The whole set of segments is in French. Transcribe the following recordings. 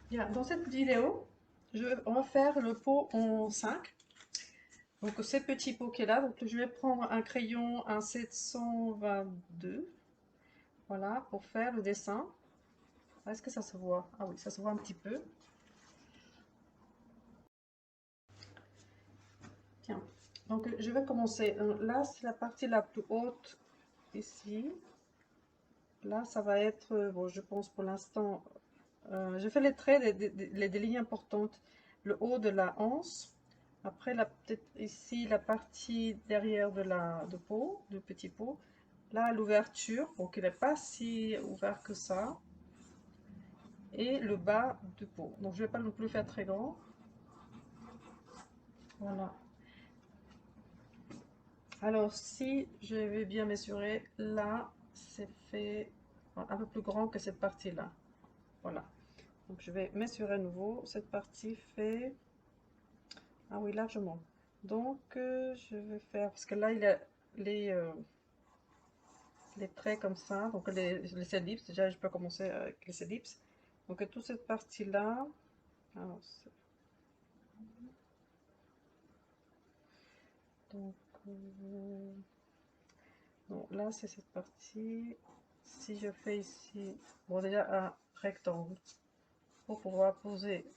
Bien, dans cette vidéo, on va faire le pot en 5. Donc ce petit pot qui est là, donc je vais prendre un crayon, un 722, voilà, pour faire le dessin. Est-ce que ça se voit? Ah oui, ça se voit un petit peu. Tiens, donc je vais commencer. Là, c'est la partie la plus haute, ici. Là, ça va être, bon, je pense pour l'instant, je fais les traits, des lignes importantes. Le haut de la hanche. Après, peut-être ici, la partie derrière de peau, du petit pot. Là, l'ouverture, donc il n'est pas si ouvert que ça. Et le bas du pot. Donc, je ne vais pas non plus faire très grand. Voilà. Alors, si je vais bien mesurer, là, c'est fait un peu plus grand que cette partie-là. Voilà. Donc, je vais mesurer à nouveau. Cette partie fait... Ah oui, largement. Donc, je vais faire... Parce que là, il y a les... les traits comme ça, donc les ellipses, déjà je peux commencer avec les ellipses. Donc toute cette partie-là, alors, donc, donc là c'est cette partie. Si je fais ici, bon déjà un rectangle pour pouvoir poser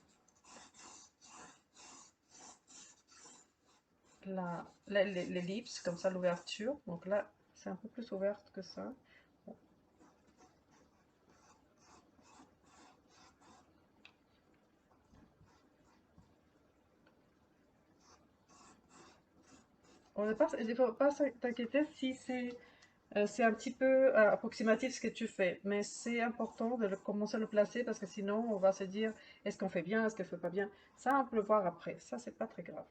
l'ellipse, comme ça l'ouverture. Donc là c'est un peu plus ouverte que ça. Bon. Au départ, il ne faut pas t'inquiéter si c'est un petit peu approximatif ce que tu fais, mais c'est important de commencer à le placer parce que sinon on va se dire est-ce qu'on fait bien, est-ce qu'on fait pas bien. Ça, on peut le voir après. Ça, c'est pas très grave.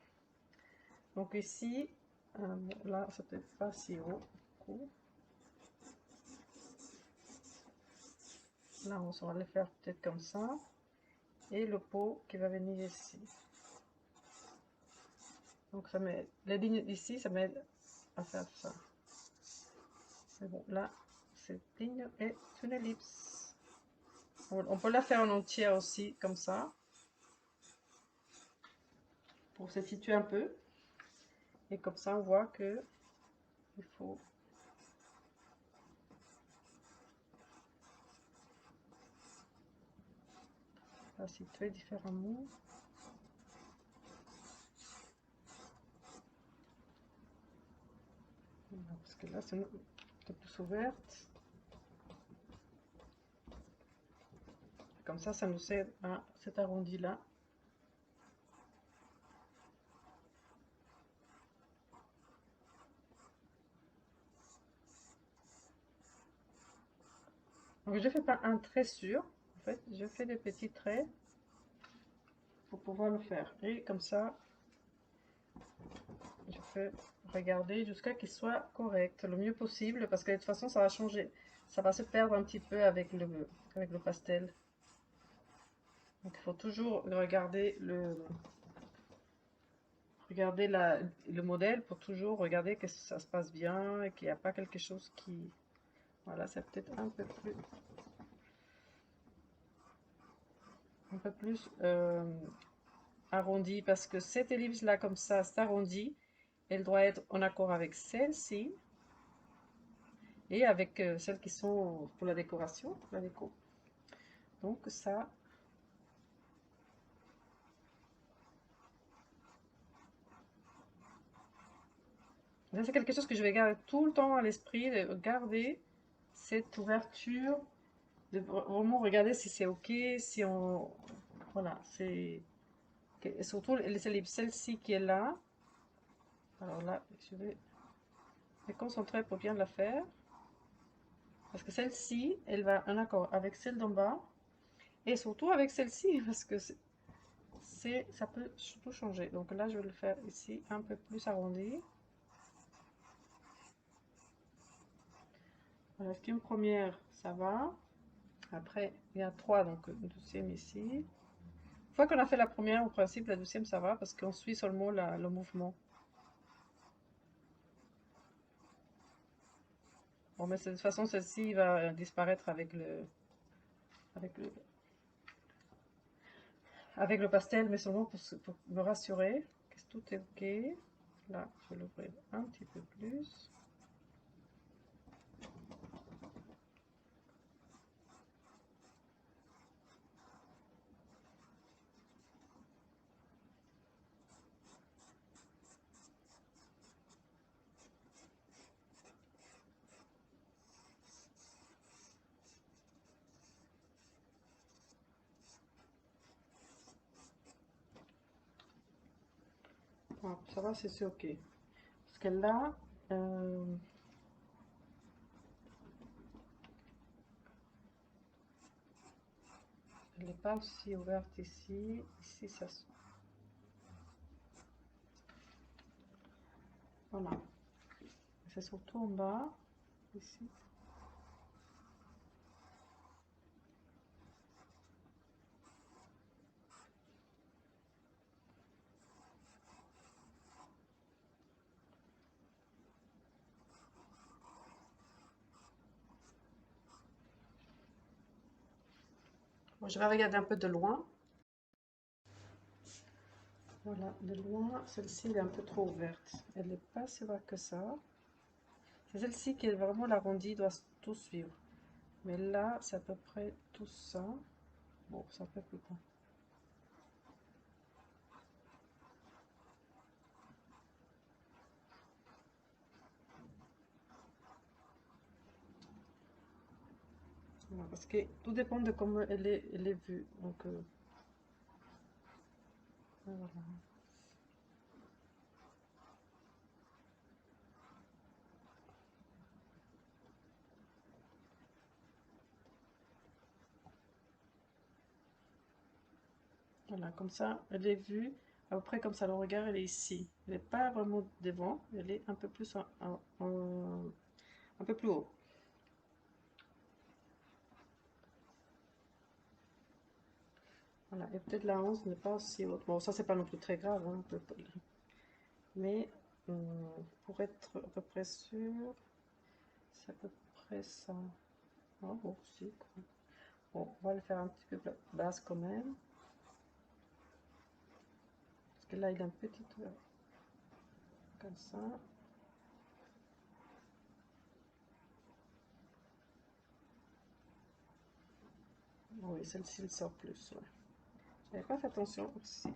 Donc ici, bon, là, c'est peut-être pas si haut. Cool. Là, on va le faire peut-être comme ça. Et le pot qui va venir ici. Donc ça m'aide. Les lignes ici, ça m'aide à faire ça. Mais bon, là, cette ligne est une ellipse. On peut la faire en entier aussi, comme ça, pour se situer un peu. Et comme ça, on voit que il faut la situer différemment. Voilà, parce que là, c'est un peu plus ouverte. Comme ça nous aide à cet arrondi-là. Donc, je ne fais pas un trait sûr. En fait, je fais des petits traits pour pouvoir le faire. Et comme ça, je peux regarder jusqu'à qu'il soit correct, le mieux possible, parce que de toute façon, ça va changer. Ça va se perdre un petit peu avec le pastel. Donc, il faut toujours regarder le modèle pour toujours regarder que ça se passe bien et qu'il n'y a pas quelque chose qui... Voilà, c'est peut-être un peu plus arrondi parce que cette ellipse là comme ça, c'est arrondi. Elle doit être en accord avec celle-ci et avec celles qui sont pour la décoration, pour la déco. Donc ça, c'est quelque chose que je vais garder tout le temps à l'esprit, de garder cette ouverture, de vraiment regarder si c'est ok, si on... Voilà, c'est... Et surtout les ellipses, celle-ci qui est là. Alors là, je vais me concentrer pour bien la faire. Parce que celle-ci, elle va en accord avec celle d'en bas. Et surtout avec celle-ci, parce que ça peut tout changer. Donc là, je vais le faire ici un peu plus arrondi. Voilà, c'est une première, ça va. Après, il y a trois, donc une deuxième ici. Une fois qu'on a fait la première, en principe, la deuxième, ça va, parce qu'on suit seulement le mouvement. Bon, mais de toute façon, celle-ci va disparaître avec le... avec le pastel, mais seulement pour me rassurer que tout est ok. Là, je vais l'ouvrir un petit peu plus. Voilà, pour savoir si c'est ok. Parce que là, elle n'est pas aussi ouverte ici. Ici, ça se... Voilà. C'est surtout en bas, ici. Bon, je vais regarder un peu de loin. Voilà, de loin, celle-ci elle est un peu trop ouverte. Elle n'est pas si ouverte que ça. C'est celle-ci qui est vraiment l'arrondi, doit tout suivre. Mais là, c'est à peu près tout ça. Bon, c'est un peu plus grand. Voilà, parce que tout dépend de comment elle est vue. Donc, voilà. Voilà, comme ça, elle est vue. À peu près comme ça, le regard, elle est ici. Elle n'est pas vraiment devant, elle est un peu plus un peu plus haut. Voilà, et peut-être la hanche n'est pas aussi haute. Bon, ça, c'est pas non plus très grave, hein, mais pour être à peu près sûr, c'est à peu près ça. Ah, bon, si, quoi. Bon, on va le faire un petit peu basse quand même. Parce que là, il a une petite comme ça. Oui, celle-ci, elle sort plus. Ouais. J'avais pas fait attention aussi.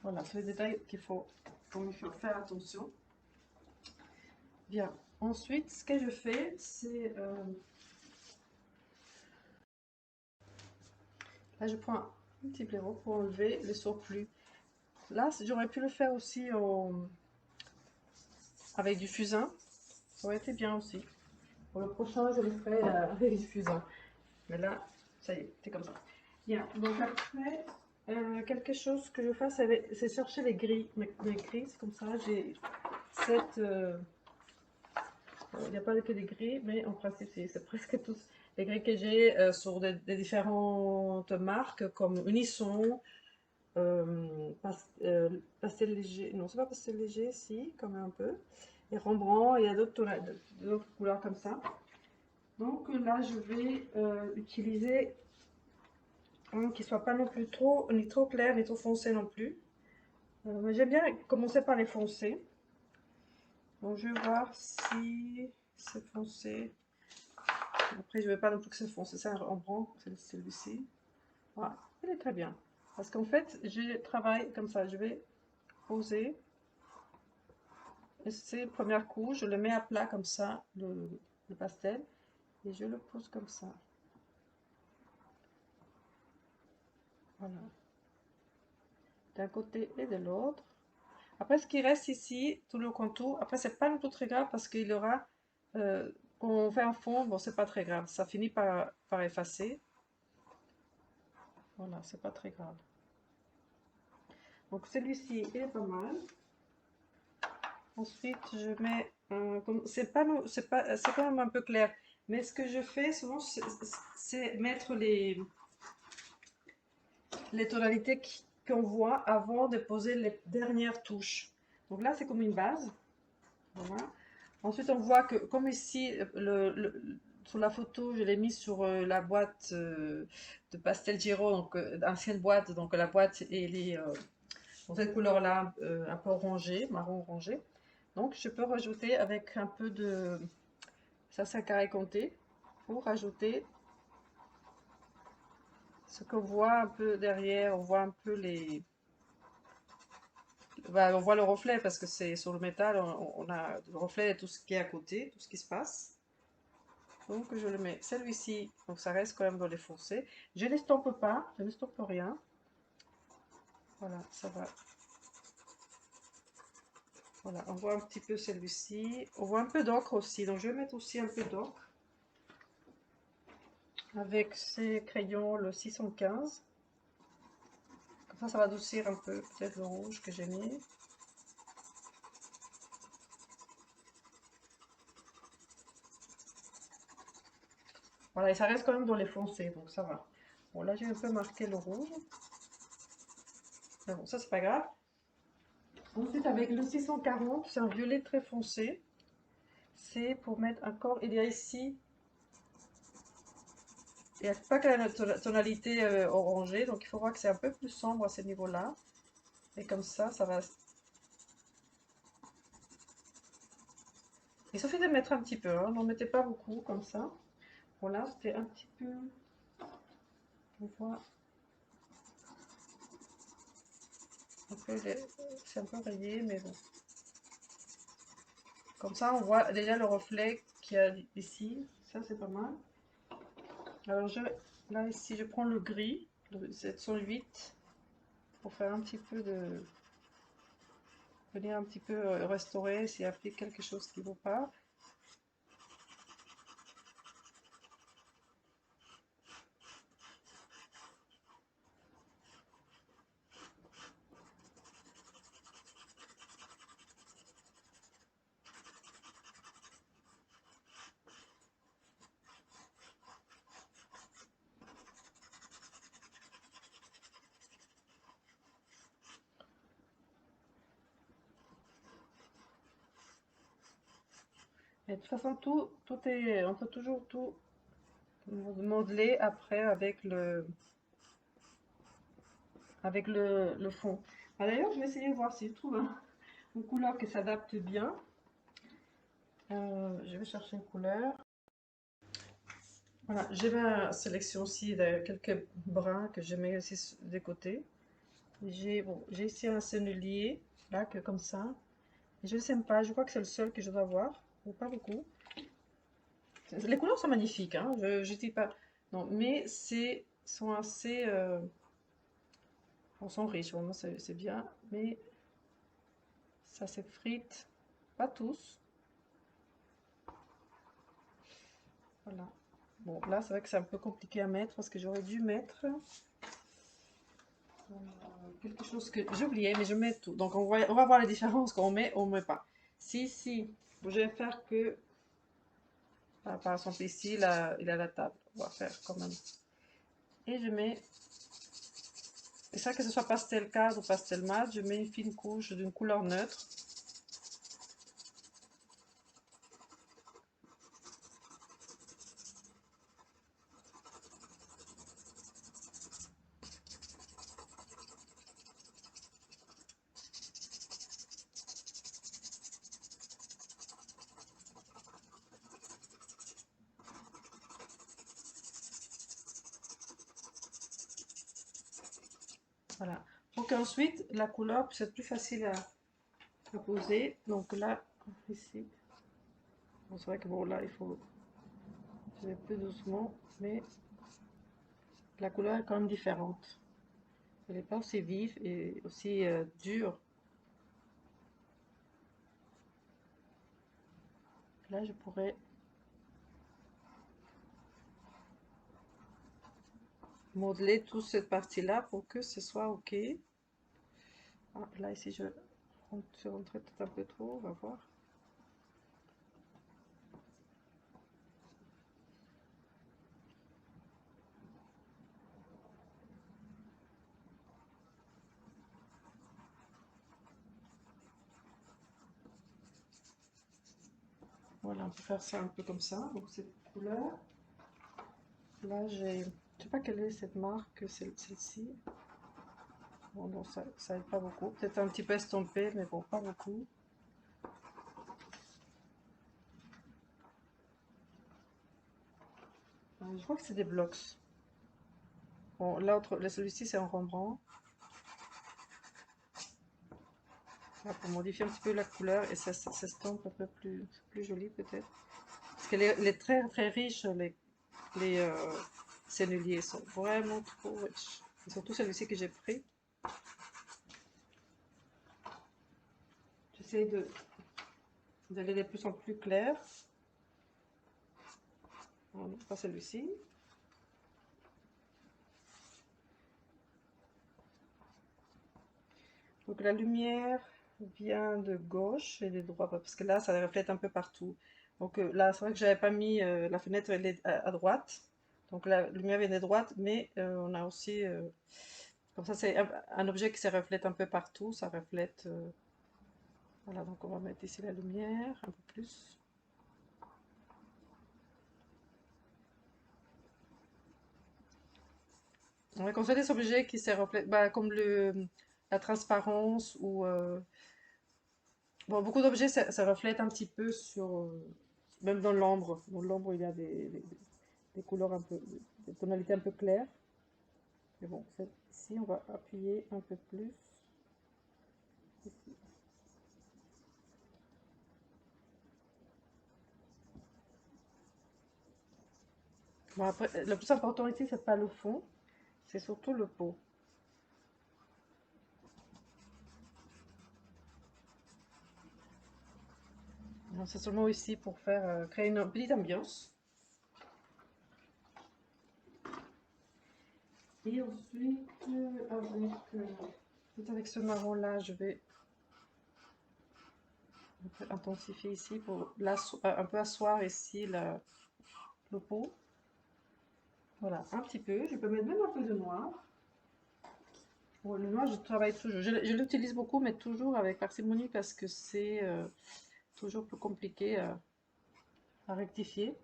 Voilà, c'est les détails qu'il faut faire attention. Bien. Ensuite, ce que je fais, c'est... là, je prends un petit blaireau pour enlever le surplus. Là, j'aurais pu le faire aussi avec du fusain. Ça aurait été bien aussi. Pour le prochain, je le ferai avec du fusain. Mais là, ça y est, c'est comme ça. Bien, donc après, quelque chose que je fais, c'est chercher les grilles. Les grilles, c'est comme ça, j'ai cette... il n'y a pas que des grilles, mais en principe, c'est presque tous les grilles que j'ai sur des différentes marques, comme Unisson, Pastel Léger, non, c'est pas Pastel Léger, si, quand même un peu, et Rembrandt, il y a d'autres couleurs comme ça. Donc là, je vais utiliser qui soit pas non plus trop, ni trop clair, ni trop foncé non plus. Mais j'aime bien commencer par les foncés. Donc je vais voir si c'est foncé. Après, je ne vais pas non plus que c'est foncé. C'est un Rembrandt, c'est celui-ci. Voilà, il est très bien. Parce qu'en fait, je travaille comme ça. Je vais poser. Et c'est première couche, je le mets à plat comme ça, le pastel. Et je le pose comme ça. Voilà. D'un côté et de l'autre. Après, ce qui reste ici, tout le contour, après, c'est pas du tout très grave parce qu'il y aura, quand on fait un fond, bon, c'est pas très grave, ça finit par effacer. Voilà, c'est pas très grave. Donc, celui-ci, il est pas mal. Ensuite, je mets, c'est quand même un peu clair. Mais ce que je fais souvent, c'est mettre les tonalités qu'on voit avant de poser les dernières touches. Donc là, c'est comme une base. Voilà. Ensuite, on voit que, comme ici, sur la photo, je l'ai mis sur la boîte de Pastel Giro, donc ancienne boîte, donc la boîte elle est dans cette couleur-là, un peu orangé, marron orangé. Donc, je peux rajouter avec un peu de, ça c'est un carré compté, pour rajouter ce qu'on voit un peu derrière, on voit un peu les, bah, on voit le reflet parce que c'est sur le métal, on a le reflet de tout ce qui est à côté, tout ce qui se passe. Donc je le mets celui-ci, donc ça reste quand même dans les foncés. Je l'estompe pas, je n'estompe rien. Voilà, ça va. Voilà, on voit un petit peu celui-ci. On voit un peu d'encre aussi, donc je vais mettre aussi un peu d'encre avec ces crayons, le 615. Comme ça va adoucir un peu peut-être le rouge que j'ai mis. Voilà, et ça reste quand même dans les foncés, donc ça va. Bon, là j'ai un peu marqué le rouge. Mais bon, ça c'est pas grave. Ensuite, avec le 640, c'est un violet très foncé. C'est pour mettre un corps. Il y a ici, il n'y a pas que la tonalité orangée, donc il faut voir que c'est un peu plus sombre à ce niveau-là. Et comme ça va. Il suffit de mettre un petit peu, hein, n'en mettez pas beaucoup, comme ça. Voilà, c'était un petit peu. On voit un peu. C'est un peu rayé, mais bon. Comme ça, on voit déjà le reflet qu'il y a ici. Ça, c'est pas mal. Alors, là, ici, je prends le gris, le 708, pour faire un petit peu de. Venir un petit peu restaurer s'il y a quelque chose qui ne vaut pas. Et de toute façon, tout est, on peut toujours tout modeler après avec le fond. Ah, d'ailleurs, je vais essayer de voir si je trouve une couleur qui s'adapte bien. Je vais chercher une couleur. Voilà, j'ai ma sélection aussi de quelques bruns que je mets aussi des côtés. J'ai ici un sennelier, là, comme ça. Et je ne sais pas, je crois que c'est le seul que je dois avoir, ou pas beaucoup. Les couleurs sont magnifiques, hein, je dis pas. Non, mais sont assez. Bon, sont riches, vraiment, c'est bien. Mais ça s'effrite. Pas tous. Voilà. Bon, là, c'est vrai que c'est un peu compliqué à mettre parce que j'aurais dû mettre quelque chose que j'ai oublié, mais je mets tout. Donc, on va voir les différences quand on met pas. Si, je vais faire que. Par exemple, ici, là, il a la table. On va faire quand même. Et je mets. Et ça, que ce soit pastel cadre ou pastel mat, je mets une fine couche d'une couleur neutre. Voilà. Pour qu'ensuite, la couleur puisse être plus facile à poser. Donc là, ici. Bon, c'est vrai que bon, là, il faut faire plus doucement, mais la couleur est quand même différente. Elle n'est pas aussi vive et aussi dure. Là, je pourrais modeler toute cette partie-là pour que ce soit OK. Ah, là, ici, je suis rentrée peut-être un peu trop, on va voir. Voilà, on peut faire ça un peu comme ça. Donc cette couleur. Là, j'ai... Je sais pas quelle est cette marque, celle-ci. Bon, non, ça aide pas beaucoup. Peut-être un petit peu estompé, mais bon, pas beaucoup. Je crois que c'est des blocs. Bon, l'autre, celui-ci, c'est en Rembrandt. Là, pour modifier un petit peu la couleur et ça s'estompe un peu plus joli peut-être. Parce que les très très riches, les senneliers sont vraiment trop riches. Et surtout celui-ci que j'ai pris. J'essaie d'aller de plus en plus clair. Voilà, pas celui-ci. Donc la lumière vient de gauche et de droite, parce que là, ça reflète un peu partout. Donc là, c'est vrai que j'avais pas mis la fenêtre, elle est à droite. Donc la lumière vient de droite, mais on a aussi, comme ça, c'est un objet qui se reflète un peu partout. Ça reflète. Voilà, donc on va mettre ici la lumière un peu plus. On va construire des objets qui se reflètent, bah, comme la transparence ou bon, beaucoup d'objets ça reflète un petit peu sur même dans l'ombre. Dans l'ombre, il y a des couleurs un peu, des tonalités un peu claires. Mais bon, ici, on va appuyer un peu plus. Ici. Bon, après, le plus important ici, c'est pas le fond, c'est surtout le pot. C'est seulement ici pour faire créer une petite ambiance. Et ensuite, avec ce marron là, je vais intensifier ici pour un peu asseoir ici le pot. Voilà, un petit peu. Je peux mettre même un peu de noir. Bon, le noir, je travaille toujours. Je l'utilise beaucoup, mais toujours avec parcimonie parce que c'est toujours plus compliqué à rectifier.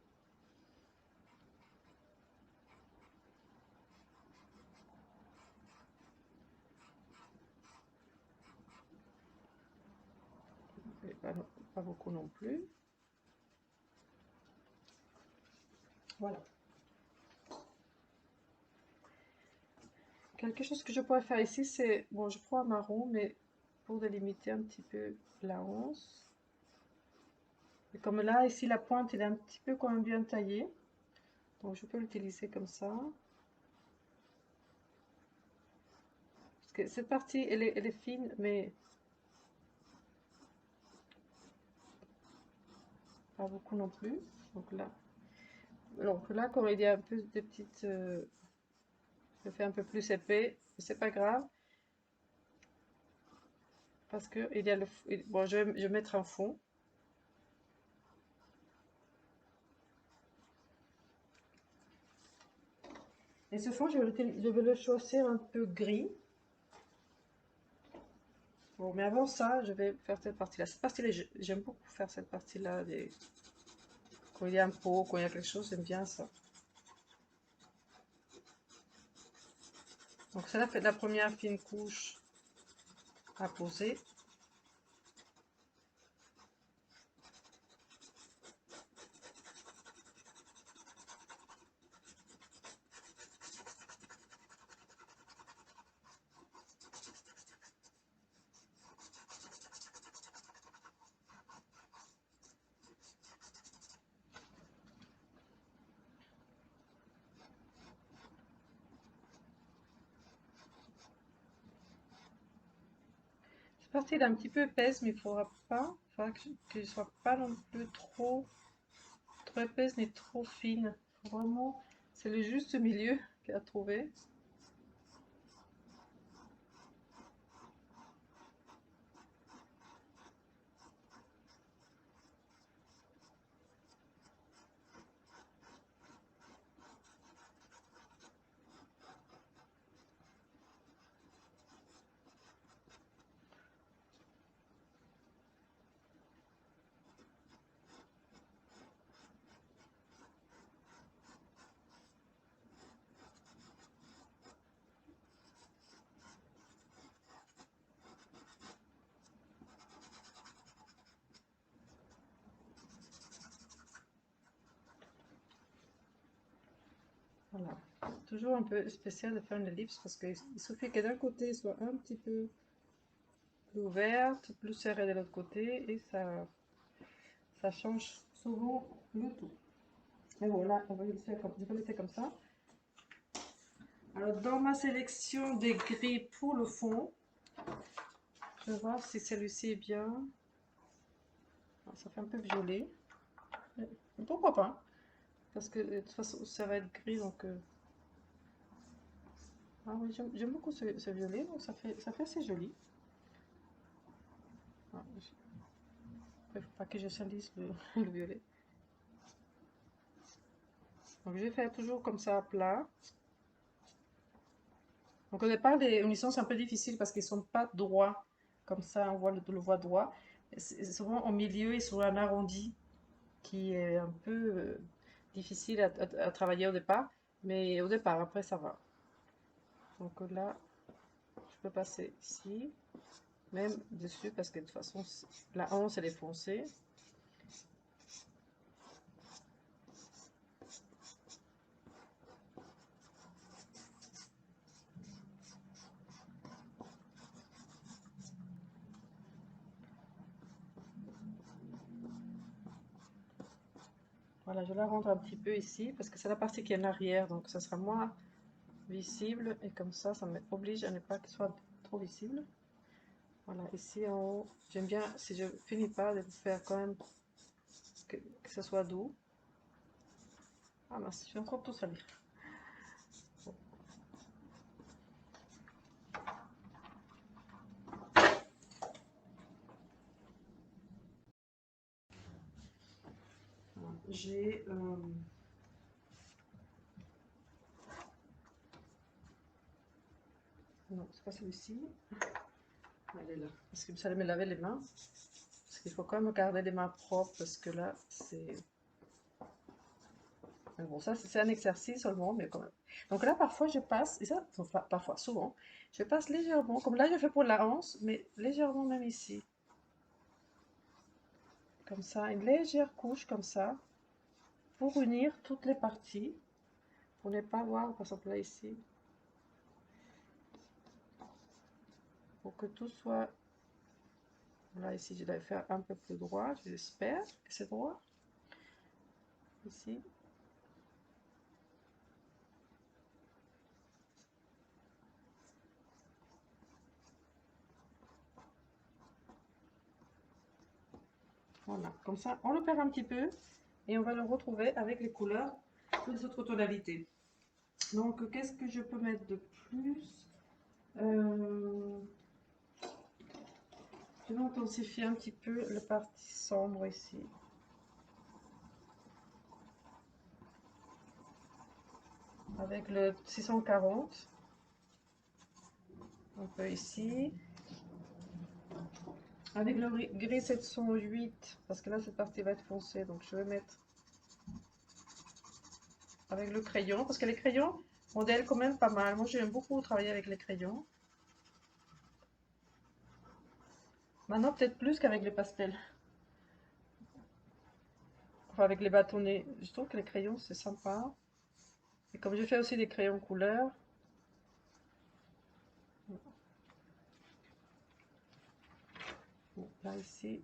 Et pas beaucoup non plus. Voilà. Quelque chose que je pourrais faire ici, c'est... Bon, je prends un marron, mais pour délimiter un petit peu la hausse. Et comme là, ici, la pointe, elle est un petit peu quand même bien taillée. Donc, je peux l'utiliser comme ça. Parce que cette partie, elle est fine, mais pas beaucoup non plus. Donc là, comme il y a un peu des petites... je fais un peu plus épais. C'est pas grave. Parce que il y a bon, je vais mettre un fond. Et ce fond, je vais le choisir un peu gris. Bon, mais avant ça, je vais faire cette partie-là. Cette partie-là, j'aime beaucoup faire cette partie-là. Quand il y a un pot, quand il y a quelque chose, j'aime bien ça. Donc, ça fait la première fine couche à poser. Cette partie-là est un petit peu épaisse, mais il faudra pas, qu'elle soit pas non plus trop épaisse ni trop fine. Vraiment, c'est le juste milieu qu'elle a trouvé. Voilà. Toujours un peu spécial de faire une ellipse parce qu'il suffit que d'un côté soit un petit peu plus ouverte, plus serrée de l'autre côté et ça change souvent le tout. Mais bon, là, on va le faire comme, je vais le laisser comme ça. Alors, dans ma sélection des gris pour le fond, je vais voir si celui-ci est bien. Alors, ça fait un peu violet. Mais pourquoi pas? Parce que de toute façon, ça va être gris, donc... Ah oui, j'aime beaucoup ce violet, donc ça fait assez joli. Ah, il ne faut pas que je salisse le violet. Donc je vais faire toujours comme ça à plat. Donc au départ, les unissons c'est un peu difficile parce qu'ils ne sont pas droits. Comme ça, on voit le voit droit. Souvent au milieu, ils sont un arrondi qui est un peu difficile à travailler au départ. Mais au départ, après ça va. Donc là, je peux passer ici, même dessus parce que de toute façon, la hanche elle est foncée. Voilà, je la rentre un petit peu ici parce que c'est la partie qui est en arrière, donc ça sera moins visible et comme ça m'oblige à ne pas qu'il soit trop visible. Voilà, ici en haut, j'aime bien, si je finis pas, de faire quand même que ce soit doux. Ah mince, je suis encore tout salir. J'ai non, c'est pas celui-ci. Elle est là. Parce que ça me laver les mains. Parce qu'il faut quand même garder les mains propres parce que là, c'est... Bon, ça, c'est un exercice seulement, mais quand même. Donc là, parfois, je passe, et ça, enfin, parfois, souvent, je passe légèrement, comme là, je fais pour la hanche, mais légèrement même ici. Comme ça, une légère couche comme ça, pour unir toutes les parties, pour ne pas voir, par exemple là, ici, pour que tout soit... Là, ici, je dois faire un peu plus droit, j'espère que c'est droit. Ici. Voilà, comme ça, on le perd un petit peu et on va le retrouver avec les couleurs de les autres tonalités. Donc, qu'est-ce que je peux mettre de plus? Je vais intensifier un petit peu la partie sombre ici. Avec le 640. Un peu ici. Avec le gris 708, parce que là cette partie va être foncée, donc je vais mettre avec le crayon, parce que les crayons modèlent quand même pas mal. Moi j'aime beaucoup travailler avec les crayons. Maintenant peut-être plus qu'avec les pastels. Enfin avec les bâtonnets. Je trouve que les crayons c'est sympa. Et comme je fais aussi des crayons couleur. Bon, là ici.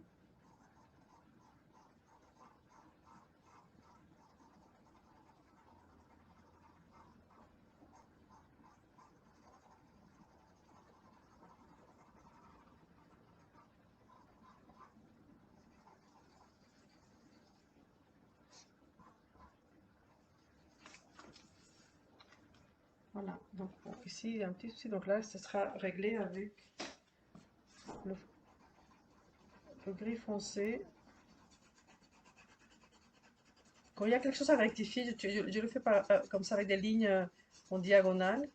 Voilà, donc bon, ici il y a un petit souci, donc là ce sera réglé avec le gris foncé. Quand il y a quelque chose à rectifier, je le fais comme ça avec des lignes en diagonale.